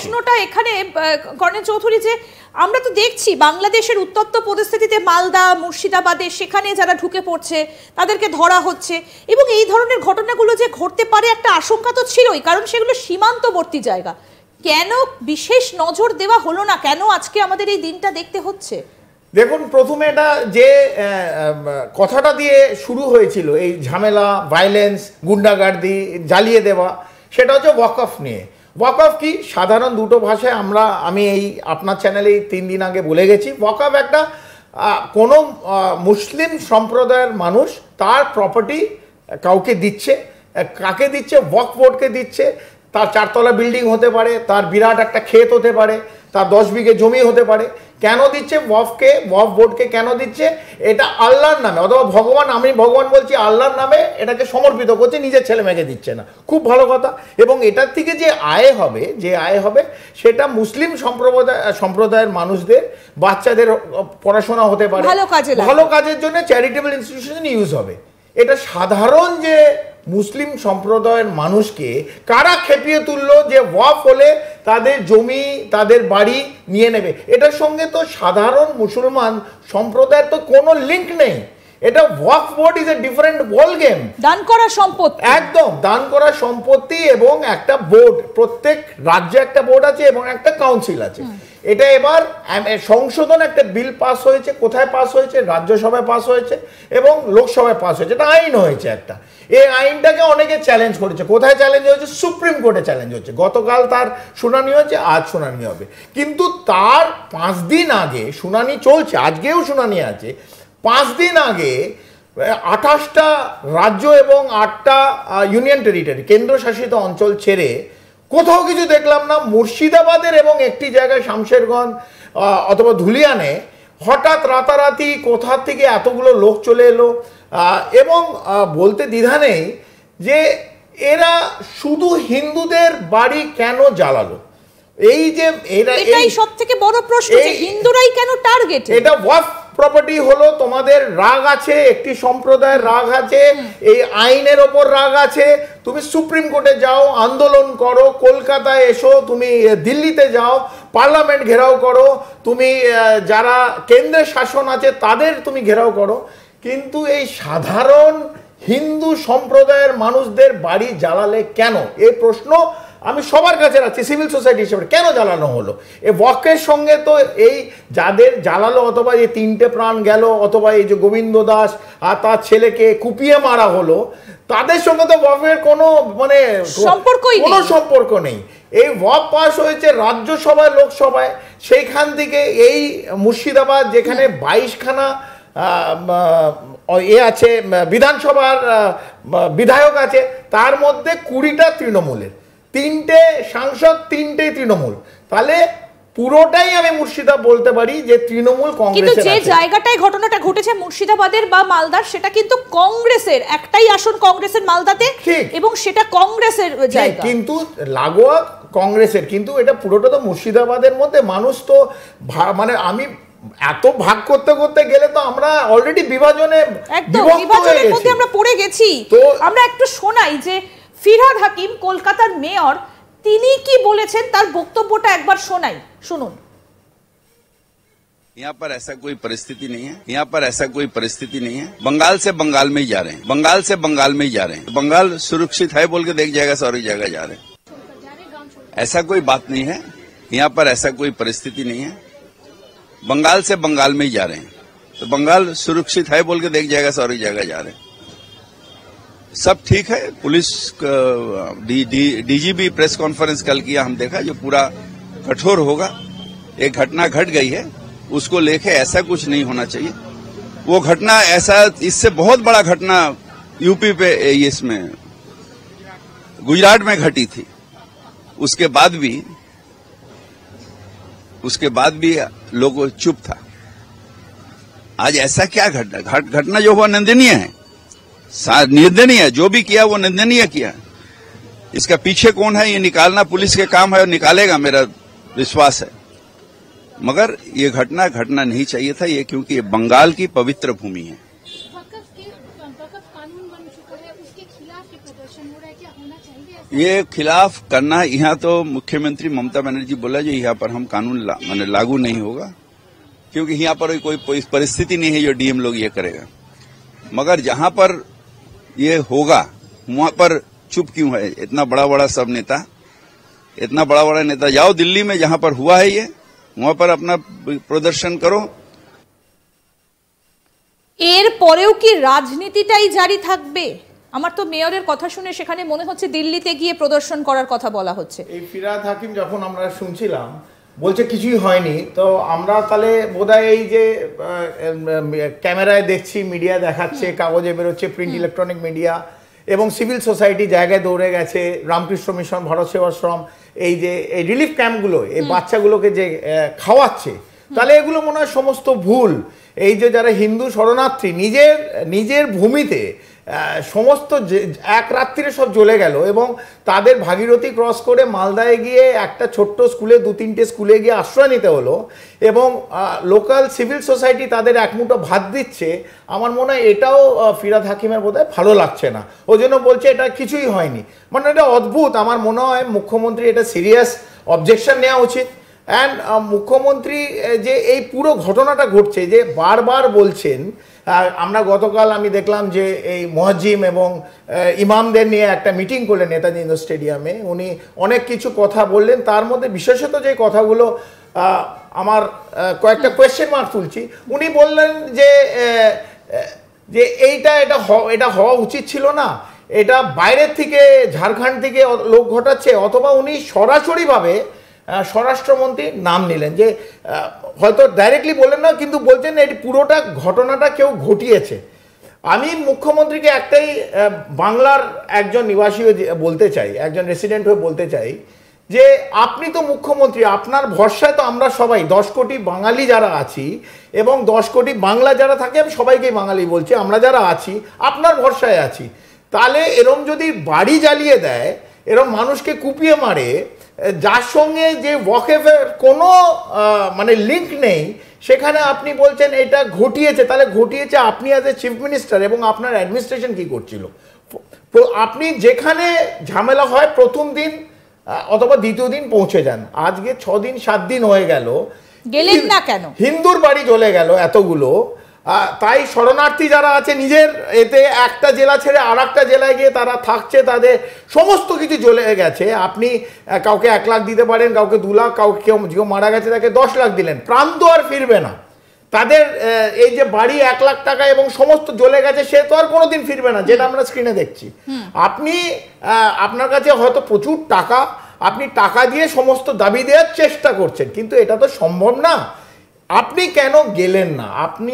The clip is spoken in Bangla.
প্রশ্নটা এখানে কর্নেল চৌধুরী, যে আমরা তো দেখছি বাংলাদেশের উত্তপ্ত পরিস্থিতিতে মালদা মুর্শিদাবাদে সেখানে যারা ঢুকে পড়ছে তাদেরকে ধরা হচ্ছে, এবং এই ধরনের ঘটনাগুলো যে ঘটতে পারে একটা আশঙ্কা তো ছিলই, কারণ সেগুলো সীমান্তবর্তী জায়গা। কেন বিশেষ নজর দেওয়া হলো না? কেন আজকে আমাদের এই দিনটা দেখতে হচ্ছে? দেখুন, প্রথমে এটা যে কথাটা দিয়ে শুরু হয়েছিল, এই ঝামেলা, ভায়োলেন্স, গুন্ডাগার্দি, জ্বালিয়ে দেওয়া, সেটা হচ্ছে ওয়াকফ নিয়ে। ওয়াকফ কি? সাধারণ দুটো ভাষায় আমি এই আপনার চ্যানেলে 3 দিন আগে বলে গেছি। ওয়াকফ একটা কোনো মুসলিম সম্প্রদায়ের মানুষ তার প্রপার্টি কাউকে দিচ্ছে। কাকে দিচ্ছে? ওয়াকফ বোর্ডকে দিচ্ছে। তার 4 তলা বিল্ডিং হতে পারে, তার বিরাট একটা ক্ষেত হতে পারে, তার 10 বিঘে জমি হতে পারে। কেন দিচ্ছে ওয়াকফ বোর্ডকে? কেন দিচ্ছে? এটা আল্লাহর নামে, অথবা ভগবান, আমি ভগবান বলছি, আল্লাহর নামে এটাকে সমর্পিত করছে, নিজের ছেলে মেয়েকে দিচ্ছে না। খুব ভালো কথা। এবং এটার থেকে যে আয় হবে সেটা মুসলিম সম্প্রদায়ের মানুষদের, বাচ্চাদের পড়াশোনা হতে পারে, ভালো কাজের জন্য চ্যারিটেবল ইনস্টিটিউশন ইউজ হবে। এটা সাধারণ যে মুসলিম সম্প্রদায়ের মানুষকে কারা খেপিয়ে তুললো যে ওয়াকফ হলে তাদের জমি, তাদের বাড়ি নিয়ে নেবে? এটার সঙ্গে তো সাধারণ মুসলমান সম্প্রদায়ের তো কোনো লিঙ্ক নেই। এটা Waqf board is a different ball game. দান করা সম্পত্তি, একদম দান করা সম্পত্তি, এবং একটা বোর্ড, প্রত্যেক রাজ্যে একটা বোর্ড আছে এবং একটা কাউন্সিল আছে। এটা এবার সংশোধন একটা বিল পাস হয়েছে। কোথায় পাস হয়েছে? রাজ্যসভায় পাস হয়েছে এবং লোকসভায় পাস হয়েছে। এটা আইন হয়েছে একটা। এই আইনটাকে অনেকে চ্যালেঞ্জ করেছে। কোথায় চ্যালেঞ্জ হয়েছে? সুপ্রিম কোর্টে চ্যালেঞ্জ হচ্ছে। গতকাল তার শুনানি হয়েছে, আজ শুনানি হবে। কিন্তু তার 5 দিন আগে শুনানি চলছে, আজকেও শুনানি আছে। 5 দিন আগে 28টা রাজ্য এবং 8টা ইউনিয়ন টেরিটরি, কেন্দ্রশাসিত অঞ্চল ছেড়ে কোথাও কিছু দেখলাম না। মুর্শিদাবাদের এবং একটি জায়গায় শামশেরগঞ্জ অথবা ধুলিয়ানে হঠাৎ রাতারাতি কোথা থেকে এতগুলো লোক চলে এলো, এবং বলতে দ্বিধা নেই যে এরা শুধু হিন্দুদের বাড়ি কেন জ্বালালো। এই যে এটাই সবথেকে বড় প্রশ্ন, যে হিন্দুরাই কেন টার্গেট? এটা ওয়াকফ প্রপার্টি হলো, তোমাদের রাগ আছে, একটি সম্প্রদায়ের রাগ আছে, এই আইনের ওপর রাগ আছে। তুমি সুপ্রিম কোর্টে যাও, আন্দোলন করো, কলকাতায় এসো, তুমি দিল্লিতে যাও, পার্লামেন্ট ঘেরাও করো, তুমি যারা কেন্দ্রের শাসন আছে তাদের তুমি ঘেরাও করো, কিন্তু এই সাধারণ হিন্দু সম্প্রদায়ের মানুষদের বাড়ি জ্বালালে কেন? এই প্রশ্ন আমি সবার কাছে রাখছি, সিভিল সোসাইটি হিসেবে। কেন জ্বালানো হলো? এই ওয়াকফের সঙ্গে তো এই যাদের জ্বালালো, অথবা এই 3টে প্রাণ গেল, অথবা এই যে গোবিন্দ দাস আর তার ছেলেকে কুপিয়ে মারা হলো, তাদের সঙ্গে তো ওয়াকফের কোনো সম্পর্ক নেই। এই ওয়াকফ পাস হয়েছে রাজ্যসভায়, লোকসভায়। সেইখান থেকে এই মুর্শিদাবাদ, যেখানে 22খানা আছে, বিধানসভার বিধায়ক আছে, তার মধ্যে 20টা তৃণমূলের, 3টে সাংসদ, 3টেই তৃণমূল। তাহলে পুরোটাই আমি মুর্শিদাবাদ বলতে পারি যে তৃণমূল কংগ্রেসের। কিন্তু যে জায়গাটায় ঘটনাটা ঘটেছে মুর্শিদাবাদের বা মালদার, সেটা কিন্তু কংগ্রেসের, একটাই আসন কংগ্রেসের মালদাতে, এবং সেটা কংগ্রেসের জায়গা, কিন্তু লাগোয়া কংগ্রেসের। কিন্তু এটা পুরোটা তো মুর্শিদাবাদের মধ্যে। মানুষ তো মানে আমি এত ভাগ করতে করতে গেলে তো আমরা অলরেডি বিভাজনের মধ্যে আমরা পড়ে গেছি। তো আমরা একটু শোনাই যে ফিরহাদ হাকিম, কলকাতার মেয়র, তিনি কি বলেছেন, তার বক্তব্যটা একবার শোনাই, শুনুন। यहाँ पर ऐसा कोई परिस्थिति नहीं है, यहाँ पर ऐसा कोई परिस्थिति नहीं है। बंगाल से बंगाल में ही जा रहे हैं, बंगाल से बंगाल में ही जा रहे हैं। बंगाल सुरक्षित है बोल के देख जाएगा, सारी जगह जा रहे हैं। ऐसा कोई बात नहीं है, यहाँ पर ऐसा कोई परिस्थिति नहीं है। बंगाल से बंगाल में ही जा रहे हैं, तो बंगाल सुरक्षित है बोल के देख जाएगा, सारी जगह जा रहे हैं। सब ठीक है। पुलिस डीजीपी प्रेस कॉन्फ्रेंस कल किया, हम देखा, जो पूरा कठोर होगा। एक घटना घट गई है, उसको लेके ऐसा कुछ नहीं होना चाहिए। वो घटना ऐसा, इससे बहुत बड़ा घटना यूपी पे, इसमें गुजरात में घटी थी। उसके बाद भी लोग चुप था। आज ऐसा क्या घटना जो हुआ निंदनीय है, निंदनीय है। जो भी किया वो निंदनीय किया। इसका पीछे कौन है ये निकालना पुलिस के काम है, और निकालेगा, मेरा विश्वास है। मगर ये घटना नहीं चाहिए था ये, क्योंकि ये बंगाल की पवित्र भूमि है। ये खिलाफ करना, यहाँ तो मुख्यमंत्री ममता बनर्जी बोला जो यहाँ पर हम कानून माने लागू नहीं होगा, क्योंकि यहाँ पर कोई परिस्थिति नहीं है जो डीएम लोग ये करेगा। मगर जहां पर ये होगा वहां पर चुप क्यों है? इतना बड़ा बड़ा सब नेता, इतना बड़ा बड़ा नेता, जाओ दिल्ली में जहां पर हुआ है ये, वहां पर अपना प्रदर्शन करो। এর পরেও কি রাজনীতিটাই জারি থাকবে? আমার তো মেয়রের কথা শুনে সেখানে মনে হচ্ছে দিল্লিতে গিয়ে প্রদর্শন করার কথা বলা হচ্ছে। এই ফিরহাদ হাকিম যখন আমরা শুনছিলাম বলছে কিছুই হয়নি, তো আমরা তাহলে বোধহয় এই যে ক্যামেরায় দেখছি, মিডিয়া দেখাচ্ছে, কাগজে বেরোচ্ছে, প্রিন্ট ইলেকট্রনিক মিডিয়া এবং সিভিল সোসাইটি জায়গায় দৌড়ে গেছে, রামকৃষ্ণ মিশন, ভারত সেবাশ্রম, এই যে এই রিলিফ ক্যাম্পগুলো এই বাচ্চাগুলোকে যে খাওয়াচ্ছে, তাহলে এগুলো মনে হয় সমস্ত ভুল। এই যে যারা হিন্দু শরণার্থী নিজের ভূমিতে সমস্ত এক রাত্রিরে সব জ্বলে গেল এবং তাদের ভাগীরথী ক্রস করে মালদায় গিয়ে একটা ছোট্ট স্কুলে 2-3টে স্কুলে গিয়ে আশ্রয় নিতে হলো এবং লোকাল সিভিল সোসাইটি তাদের এক মুঠো ভাত দিচ্ছে। আমার মনে হয় এটাও ফিরহাদ হাকিমের বোধহয় ভালো লাগছে না, ওই জন্য বলছে এটা কিছুই হয়নি। মানে এটা অদ্ভুত। আমার মনে হয় মুখ্যমন্ত্রী এটা সিরিয়াস অবজেকশন নেওয়া উচিত। অ্যান্ড মুখ্যমন্ত্রী যে এই পুরো ঘটনাটা ঘটছে যে বারবার বলছেন, আমরা গতকাল আমি দেখলাম যে এই মুয়াজ্জিম এবং ইমামদের নিয়ে একটা মিটিং করলেন নেতাজি ইন্ডোর স্টেডিয়ামে, উনি অনেক কিছু কথা বললেন, তার মধ্যে বিশেষত যে কথাগুলো আমার কয়েকটা কোয়েশ্চেন মার্ক তুলছি। উনি বললেন যে এটা হওয়া উচিত ছিল না, এটা বাইরের থেকে ঝাড়খণ্ড থেকে লোক ঘটাচ্ছে, অথবা উনি সরাসরিভাবে স্বরাষ্ট্রমন্ত্রীর নাম নিলেন, যে হয়তো ডাইরেক্টলি বললেন না কিন্তু বলছেন এটি পুরোটা ঘটনাটা কেউ ঘটিয়েছে। আমি মুখ্যমন্ত্রীকে একটাই বাংলার একজন নিবাসী বলতে চাই, একজন রেসিডেন্ট হয়ে বলতে চাই যে আপনি তো মুখ্যমন্ত্রী, আপনার ভরসায় তো আমরা সবাই 10 কোটি বাঙালি যারা আছি এবং 10 কোটি বাংলা যারা থাকে, আমি সবাইকেই বাঙালি বলছি, আমরা যারা আছি আপনার ভরসায় আছি। তাহলে এরম যদি বাড়ি জ্বালিয়ে দেয়, এরম মানুষকে কুপিয়ে মারে, যার সঙ্গে যে ওয়াকফের কোনো মানে লিঙ্ক নেই, সেখানে আপনি বলছেন এটা ঘটিয়েছে, তাহলে ঘটিয়েছে আপনি অ্যাজ এ চিফ মিনিস্টার এবং আপনার অ্যাডমিনিস্ট্রেশন কি করছিল? আপনি যেখানে ঝামেলা হয় প্রথম দিন অথবা দ্বিতীয় দিন পৌঁছে যান। আজকে 6 দিন 7 দিন হয়ে গেল, গেলেন না কেন? হিন্দুর বাড়ি জ্বলে গেল এতগুলো। তাই শরণার্থী যারা আছে নিজের এতে একটা জেলা ছেড়ে আর একটা জেলায় গিয়ে তারা থাকছে, তাদের সমস্ত কিছু জ্বলে গেছে। আপনি কাউকে 1 লাখ দিতে পারেন, কাউকে 2 লাখ, কেউ মারা গেছে তাকে 10 লাখ দিলেন, প্রাণ তো আর ফিরবে না। তাদের এই যে বাড়ি 1 লাখ টাকা এবং সমস্ত জ্বলে গেছে, সে তো আর কোনোদিন ফিরবে না, যেটা আমরা স্ক্রিনে দেখছি। আপনি আপনার কাছে হয়তো প্রচুর টাকা, আপনি টাকা দিয়ে সমস্ত দাবি দেওয়ার চেষ্টা করছেন, কিন্তু এটা তো সম্ভব না। আপনি কেন গেলেন না? আপনি